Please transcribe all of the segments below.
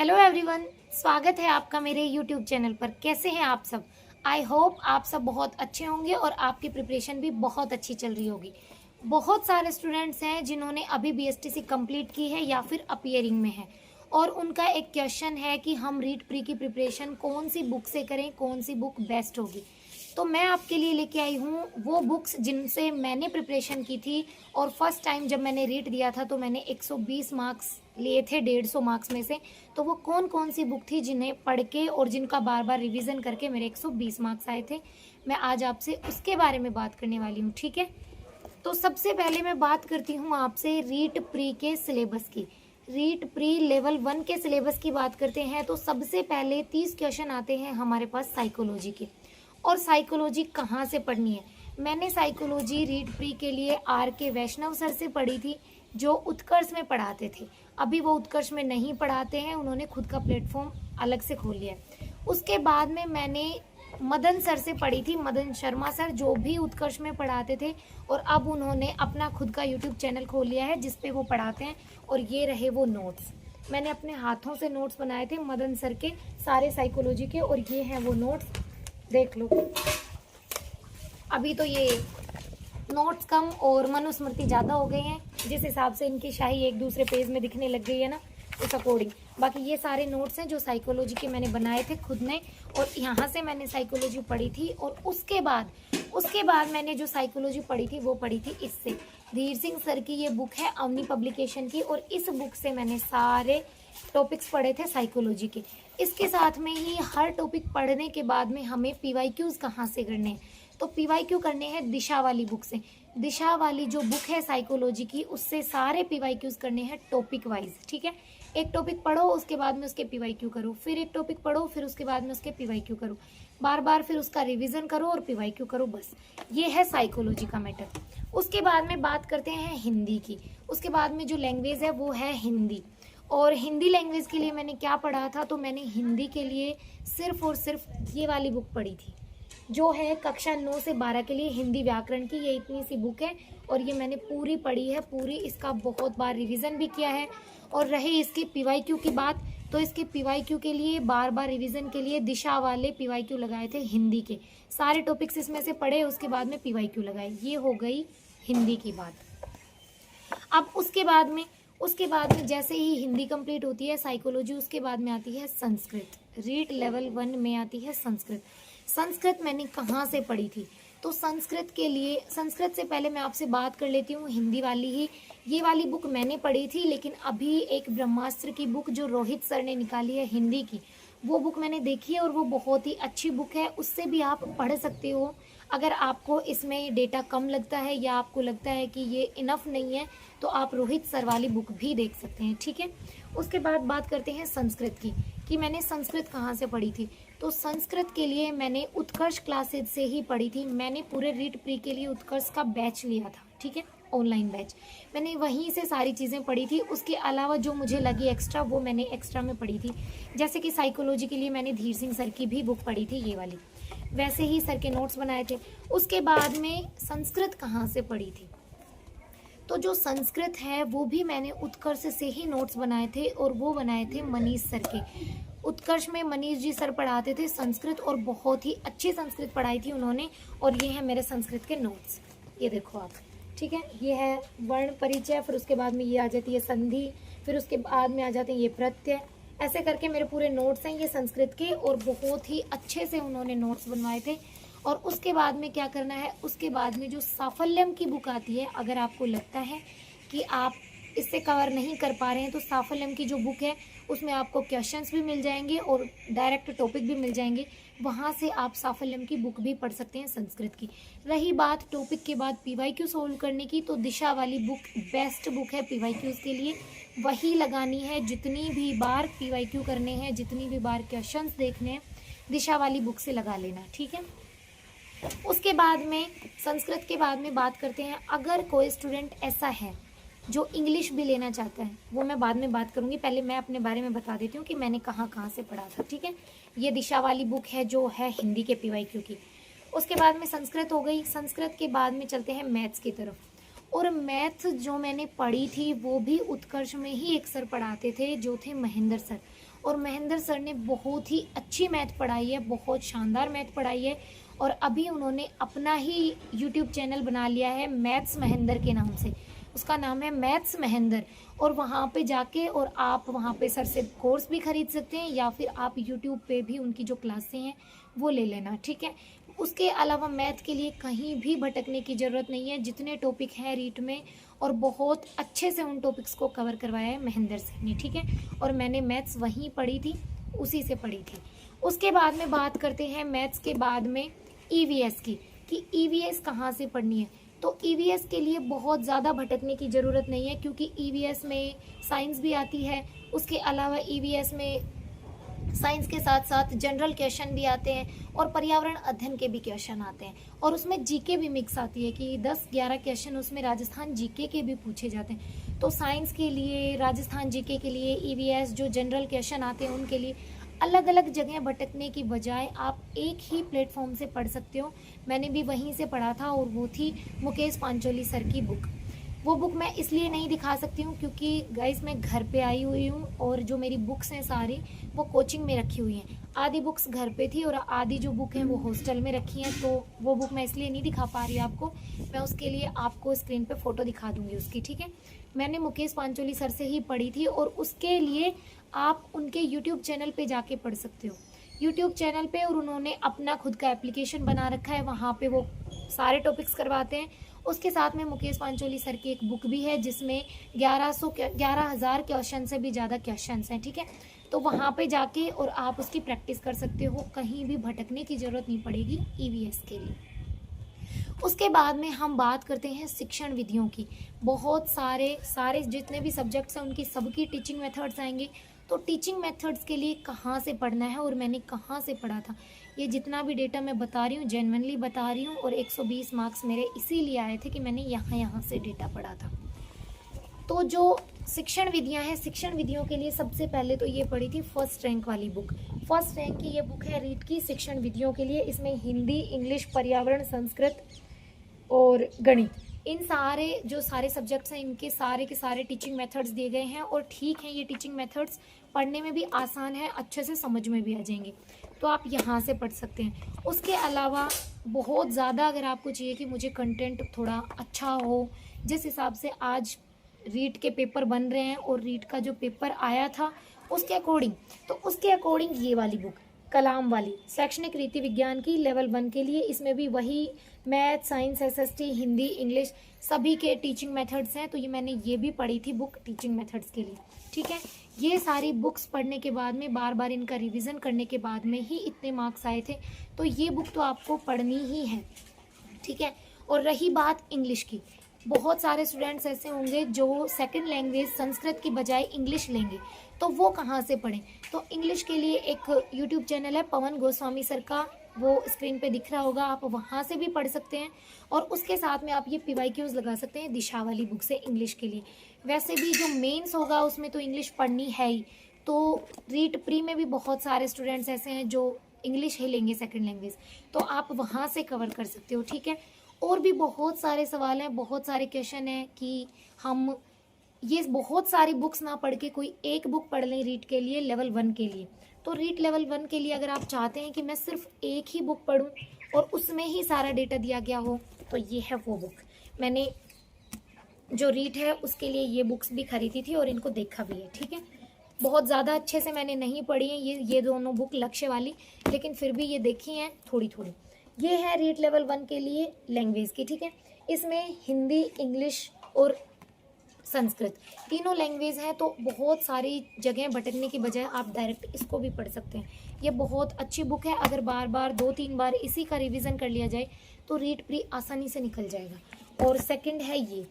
Hello everyone, स्वागत है आपका मेरे यूट्यूब चैनल पर। कैसे हैं आप सब? आई होप आप सब बहुत अच्छे होंगे और आपकी प्रिपरेशन भी बहुत अच्छी चल रही होगी। बहुत सारे स्टूडेंट्स हैं जिन्होंने अभी बीएसटीसी कंप्लीट की है या फिर अपीयरिंग में है और उनका एक क्वेश्चन है कि हम रीट प्री की प्रिपरेशन कौन सी बुक से करें, कौन सी बुक बेस्ट होगी। तो मैं आपके लिए लेके आई हूँ वो बुक्स जिनसे मैंने प्रिपरेशन की थी और फर्स्ट टाइम जब मैंने रीट दिया था तो मैंने 120 मार्क्स लिए थे 150 मार्क्स में से। तो वो कौन कौन सी बुक थी जिन्हें पढ़ के और जिनका बार बार रिवीजन करके मेरे 120 मार्क्स आए थे। मैं आज आपसे उसके बारे में बात करने वाली हूँ, ठीक है। तो सबसे पहले मैं बात करती हूँ आपसे रीट प्री के सिलेबस की। रीट प्री लेवल 1 के सिलेबस की बात करते हैं तो सबसे पहले 30 क्वेश्चन आते हैं हमारे पास साइकोलॉजी के। और साइकोलॉजी कहाँ से पढ़नी है? मैंने साइकोलॉजी रीट प्री के लिए RK वैष्णव सर से पढ़ी थी, जो उत्कर्ष में पढ़ाते थे। अभी वो उत्कर्ष में नहीं पढ़ाते हैं, उन्होंने खुद का प्लेटफॉर्म अलग से खोल लिया है। उसके बाद में मैंने मदन सर से पढ़ी थी, मदन शर्मा सर, जो भी उत्कर्ष में पढ़ाते थे और अब उन्होंने अपना खुद का यूट्यूब चैनल खोल लिया है जिसपे वो पढ़ाते हैं। और ये रहे वो नोट्स, मैंने अपने हाथों से नोट्स बनाए थे मदन सर के सारे साइकोलॉजी के, और ये हैं वो नोट्स, देख लो। अभी तो ये नोट्स कम और मनुस्मृति ज़्यादा हो गए हैं, जिस हिसाब से इनकी शाही एक दूसरे पेज में दिखने लग गई है ना, उस अकॉर्डिंग। बाकी ये सारे नोट्स हैं जो साइकोलॉजी के मैंने बनाए थे खुद ने, और यहाँ से मैंने साइकोलॉजी पढ़ी थी। और उसके बाद मैंने जो साइकोलॉजी पढ़ी थी वो पढ़ी थी इससे, धीर सिंह सर की ये बुक है अवनी पब्लिकेशन की, और इस बुक से मैंने सारे टॉपिक्स पढ़े थे साइकोलॉजी के। इसके साथ में ही हर टॉपिक पढ़ने के बाद में हमें PYQs कहाँ से करने हैं, तो PYQ करने हैं दिशा वाली बुक से। दिशा वाली जो बुक है साइकोलॉजी की, उससे सारे PYQs करने हैं टॉपिक वाइज, ठीक है। एक टॉपिक पढ़ो, उसके बाद में उसके PYQ करो, फिर एक टॉपिक पढ़ो, फिर उसके बाद में उसके PYQ करो, बार बार फिर उसका रिवीजन करो और PYQ करो, बस ये है साइकोलॉजी का मैटर। उसके बाद में बात करते हैं हिंदी की। उसके बाद में जो लैंग्वेज है वो है हिंदी। और हिंदी लैंग्वेज के लिए मैंने क्या पढ़ा था, तो मैंने हिंदी के लिए सिर्फ और सिर्फ ये वाली बुक पढ़ी थी, जो है कक्षा 9 से 12 के लिए हिंदी व्याकरण की। ये इतनी सी बुक है और ये मैंने पूरी पढ़ी है, पूरी इसका बहुत बार रिवीजन भी किया है। और रहे इसकी PYQ की बात, तो इसके PYQ के लिए बार बार रिवीजन के लिए दिशा वाले PYQ लगाए थे हिंदी के, सारे टॉपिक्स इसमें से पढ़े, उसके बाद में PYQ लगाए। ये हो गई हिंदी की बात। अब उसके बाद में जैसे ही हिंदी कंप्लीट होती है साइकोलॉजी, उसके बाद में आती है संस्कृत। रीट लेवल 1 में आती है संस्कृत। संस्कृत मैंने कहाँ से पढ़ी थी, तो संस्कृत के लिए, संस्कृत से पहले मैं आपसे बात कर लेती हूँ हिंदी वाली ही। ये वाली बुक मैंने पढ़ी थी, लेकिन अभी एक ब्रह्मास्त्र की बुक जो रोहित सर ने निकाली है हिंदी की, वो बुक मैंने देखी है और वो बहुत ही अच्छी बुक है। उससे भी आप पढ़ सकते हो अगर आपको इसमें डेटा कम लगता है या आपको लगता है कि ये इनफ नहीं है, तो आप रोहित सर वाली बुक भी देख सकते हैं, ठीक है। उसके बाद बात करते हैं संस्कृत की, कि मैंने संस्कृत कहाँ से पढ़ी थी। तो संस्कृत के लिए मैंने उत्कर्ष क्लासेज से ही पढ़ी थी। मैंने पूरे रीट प्री के लिए उत्कर्ष का बैच लिया था, ठीक है, ऑनलाइन बैच। मैंने वहीं से सारी चीज़ें पढ़ी थी। उसके अलावा जो मुझे लगी एक्स्ट्रा, वो मैंने एक्स्ट्रा में पढ़ी थी। जैसे कि साइकोलॉजी के लिए मैंने धीर सिंह सर की भी बुक पढ़ी थी, ये वाली, वैसे ही सर के नोट्स बनाए थे। उसके बाद में संस्कृत कहाँ से पढ़ी थी, तो जो संस्कृत है वो भी मैंने उत्कर्ष से ही नोट्स बनाए थे, और वो बनाए थे मनीष सर के। उत्कर्ष में मनीष जी सर पढ़ाते थे संस्कृत, और बहुत ही अच्छी संस्कृत पढ़ाई थी उन्होंने। और ये है मेरे संस्कृत के नोट्स, ये देखो आप, ठीक है। ये है वर्ण परिचय, फिर उसके बाद में ये आ जाती है संधि, फिर उसके बाद में आ जाते हैं ये प्रत्यय। ऐसे करके मेरे पूरे नोट्स हैं ये संस्कृत के, और बहुत ही अच्छे से उन्होंने नोट्स बनवाए थे। और उसके बाद में क्या करना है, उसके बाद में जो साफल्यम की बुक आती है, अगर आपको लगता है कि आप इससे कवर नहीं कर पा रहे हैं, तो साफल्यम की जो बुक है उसमें आपको क्वेश्चंस भी मिल जाएंगे और डायरेक्ट टॉपिक भी मिल जाएंगे। वहाँ से आप साफल्यम की बुक भी पढ़ सकते हैं संस्कृत की। रही बात टॉपिक के बाद PYQ सोल्व करने की, तो दिशा वाली बुक बेस्ट बुक है PYQs के लिए। वही लगानी है, जितनी भी बार PYQ करने हैं, जितनी भी बार क्वेश्चंस देखने हैं, दिशा वाली बुक से लगा लेना, ठीक है। उसके बाद में संस्कृत के बाद में बात करते हैं, अगर कोई स्टूडेंट ऐसा है जो इंग्लिश भी लेना चाहता है, वो मैं बाद में बात करूंगी, पहले मैं अपने बारे में बता देती हूँ कि मैंने कहाँ कहाँ से पढ़ा था, ठीक है। ये दिशा वाली बुक है जो है हिंदी के PYQ की। उसके बाद में संस्कृत हो गई। संस्कृत के बाद में चलते हैं मैथ्स की तरफ। और मैथ जो मैंने पढ़ी थी वो भी उत्कर्ष में ही एक सर पढ़ाते थे, जो थे महेंद्र सर। और महेंद्र सर ने बहुत ही अच्छी मैथ पढ़ाई है, बहुत शानदार मैथ पढ़ाई है। और अभी उन्होंने अपना ही यूट्यूब चैनल बना लिया है मैथ्स महेंद्र के नाम से, उसका नाम है मैथ्स महेंद्र। और वहाँ पे जाके और आप वहाँ पे सर से कोर्स भी खरीद सकते हैं, या फिर आप यूट्यूब पे भी उनकी जो क्लासें हैं वो ले लेना, ठीक है। उसके अलावा मैथ के लिए कहीं भी भटकने की ज़रूरत नहीं है, जितने टॉपिक हैं रीट में और बहुत अच्छे से उन टॉपिक्स को कवर करवाया है महेंद्र सर ने, ठीक है। और मैंने मैथ्स वहीं पढ़ी थी, उसी से पढ़ी थी। उसके बाद में बात करते हैं मैथ्स के बाद में ईवीएस की, कि ईवीएस कहाँ से पढ़नी है। तो ईवीएस के लिए बहुत ज़्यादा भटकने की ज़रूरत नहीं है, क्योंकि ईवीएस में साइंस भी आती है। उसके अलावा ईवीएस में साइंस के साथ साथ जनरल क्वेश्चन भी आते हैं और पर्यावरण अध्ययन के भी क्वेश्चन आते हैं, और उसमें जीके भी मिक्स आती है कि 10-11 क्वेश्चन उसमें राजस्थान जीके के भी पूछे जाते हैं। तो साइंस के लिए, राजस्थान जीके के लिए, ईवीएस जो जनरल क्वेश्चन आते हैं उनके लिए अलग अलग जगह भटकने की बजाय आप एक ही प्लेटफॉर्म से पढ़ सकते हो। मैंने भी वहीं से पढ़ा था, और वो थी मुकेश पांचोली सर की बुक। वो बुक मैं इसलिए नहीं दिखा सकती हूँ क्योंकि गाइस मैं घर पे आई हुई हूँ, और जो मेरी बुक्स हैं सारी वो कोचिंग में रखी हुई हैं। आधी बुक्स घर पे थी और आधी जो बुक हैं वो हॉस्टल में रखी हैं, तो वो बुक मैं इसलिए नहीं दिखा पा रही हूँ आपको। मैं उसके लिए आपको स्क्रीन पे फ़ोटो दिखा दूँगी उसकी, ठीक है। मैंने मुकेश पांचोली सर से ही पढ़ी थी, और उसके लिए आप उनके यूट्यूब चैनल पे जाके पढ़ सकते हो, यूट्यूब चैनल पे। और उन्होंने अपना खुद का एप्लीकेशन बना रखा है, वहाँ पे वो सारे टॉपिक्स करवाते हैं। उसके साथ में मुकेश पांचोली सर की एक बुक भी है जिसमें 11,000 क्वेश्चन से भी ज़्यादा क्वेश्चंस हैं, ठीक है। तो वहाँ पे जाके और आप उसकी प्रैक्टिस कर सकते हो, कहीं भी भटकने की ज़रूरत नहीं पड़ेगी ईवीएस के लिए। उसके बाद में हम बात करते हैं शिक्षण विधियों की। बहुत सारे जितने भी सब्जेक्ट्स हैं उनकी सबकी टीचिंग मेथड्स आएंगे। तो टीचिंग मेथड्स के लिए कहाँ से पढ़ना है और मैंने कहाँ से पढ़ा था, ये जितना भी डेटा मैं बता रही हूँ जेन्युइनली बता रही हूँ, और 120 मार्क्स मेरे इसीलिए आए थे कि मैंने यहाँ से डेटा पढ़ा था। तो जो शिक्षण विधियाँ हैं, शिक्षण विधियों के लिए सबसे पहले तो ये पढ़ी थी फर्स्ट रैंक वाली बुक। फर्स्ट रैंक की ये बुक है रीट की शिक्षण विधियों के लिए। इसमें हिंदी, इंग्लिश, पर्यावरण, संस्कृत और गणित, इन सारे सब्जेक्ट्स हैं इनके सारे के सारे टीचिंग मेथड्स दिए गए हैं। और ठीक है, ये टीचिंग मेथड्स पढ़ने में भी आसान है, अच्छे से समझ में भी आ जाएंगे, तो आप यहाँ से पढ़ सकते हैं। उसके अलावा बहुत ज़्यादा अगर आपको चाहिए कि मुझे कंटेंट थोड़ा अच्छा हो, जिस हिसाब से आज रीट के पेपर बन रहे हैं और रीट का जो पेपर आया था उसके अकॉर्डिंग, तो उसके अकॉर्डिंग ये वाली बुक कलाम वाली शैक्षणिक रीति विज्ञान की लेवल 1 के लिए, इसमें भी वही math, science, SST, Hindi, English सभी के टीचिंग मेथड्स हैं। तो ये मैंने ये भी पढ़ी थी बुक टीचिंग मेथड्स के लिए, ठीक है। ये सारी बुक्स पढ़ने के बाद में बार बार इनका रिवीजन करने के बाद में ही इतने मार्क्स आए थे, तो ये बुक तो आपको पढ़नी ही है, ठीक है। और रही बात इंग्लिश की, बहुत सारे स्टूडेंट्स ऐसे होंगे जो सेकंड लैंग्वेज संस्कृत की बजाय इंग्लिश लेंगे, तो वो कहाँ से पढ़ें। तो इंग्लिश के लिए एक यूट्यूब चैनल है पवन गोस्वामी सर का, वो स्क्रीन पे दिख रहा होगा, आप वहाँ से भी पढ़ सकते हैं। और उसके साथ में आप ये PYQs लगा सकते हैं दिशा वाली बुक से इंग्लिश के लिए। वैसे भी जो मेंस होगा उसमें तो इंग्लिश पढ़नी है ही, तो रीट प्री में भी बहुत सारे स्टूडेंट्स ऐसे हैं जो इंग्लिश ही लेंगे सेकंड लैंग्वेज, तो आप वहाँ से कवर कर सकते हो, ठीक है। और भी बहुत सारे सवाल हैं, बहुत सारे क्वेश्चन हैं कि हम ये बहुत सारी बुक्स ना पढ़ के कोई एक बुक पढ़ लें रीट के लिए लेवल 1 के लिए। तो रीट लेवल 1 के लिए अगर आप चाहते हैं कि मैं सिर्फ एक ही बुक पढूं और उसमें ही सारा डेटा दिया गया हो, तो ये है वो बुक। मैंने जो रीट है उसके लिए ये बुक्स भी खरीदी थी और इनको देखा भी है, ठीक है। बहुत ज़्यादा अच्छे से मैंने नहीं पढ़ी है ये दोनों बुक लक्ष्य वाली, लेकिन फिर भी ये देखी हैं थोड़ी थोड़ी। ये है रीट लेवल 1 के लिए लैंग्वेज की, ठीक है। इसमें हिंदी, इंग्लिश और संस्कृत तीनों लैंग्वेज हैं, तो बहुत सारी जगह भटकने की बजाय आप डायरेक्ट इसको भी पढ़ सकते हैं। ये बहुत अच्छी बुक है, अगर बार बार 2-3 बार इसी का रिवीजन कर लिया जाए तो रीट प्री आसानी से निकल जाएगा। और सेकंड है ये,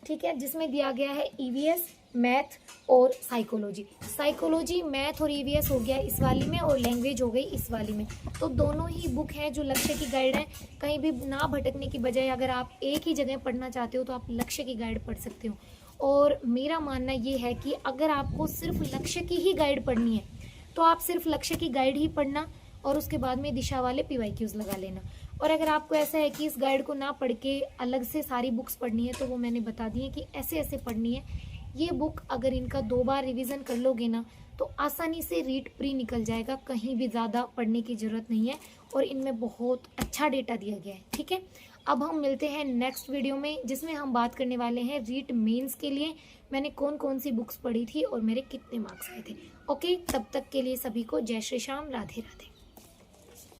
ठीक है, जिसमें दिया गया है ईवीएस, मैथ और साइकोलॉजी, मैथ और ईवीएस हो गया इस वाली में, और लैंग्वेज हो गई इस वाली में। तो दोनों ही बुक हैं जो लक्ष्य की गाइड है। कहीं भी ना भटकने की बजाय अगर आप एक ही जगह पढ़ना चाहते हो तो आप लक्ष्य की गाइड पढ़ सकते हो। और मेरा मानना ये है कि अगर आपको सिर्फ लक्ष्य की ही गाइड पढ़नी है तो आप सिर्फ लक्ष्य की गाइड ही पढ़ना और उसके बाद में दिशा वाले PYQs लगा लेना। और अगर आपको ऐसा है कि इस गाइड को ना पढ़ के अलग से सारी बुक्स पढ़नी है, तो वो मैंने बता दी है कि ऐसे ऐसे पढ़नी है। ये बुक अगर इनका 2 बार रिवीजन कर लोगे ना तो आसानी से रीट प्री निकल जाएगा, कहीं भी ज़्यादा पढ़ने की ज़रूरत नहीं है और इनमें बहुत अच्छा डेटा दिया गया है। ठीक है, अब हम मिलते हैं नेक्स्ट वीडियो में, जिसमें हम बात करने वाले हैं रीट मेंस के लिए मैंने कौन कौन सी बुक्स पढ़ी थी और मेरे कितने मार्क्स आए थे। ओके, तब तक के लिए सभी को जय श्री श्याम, राधे राधे।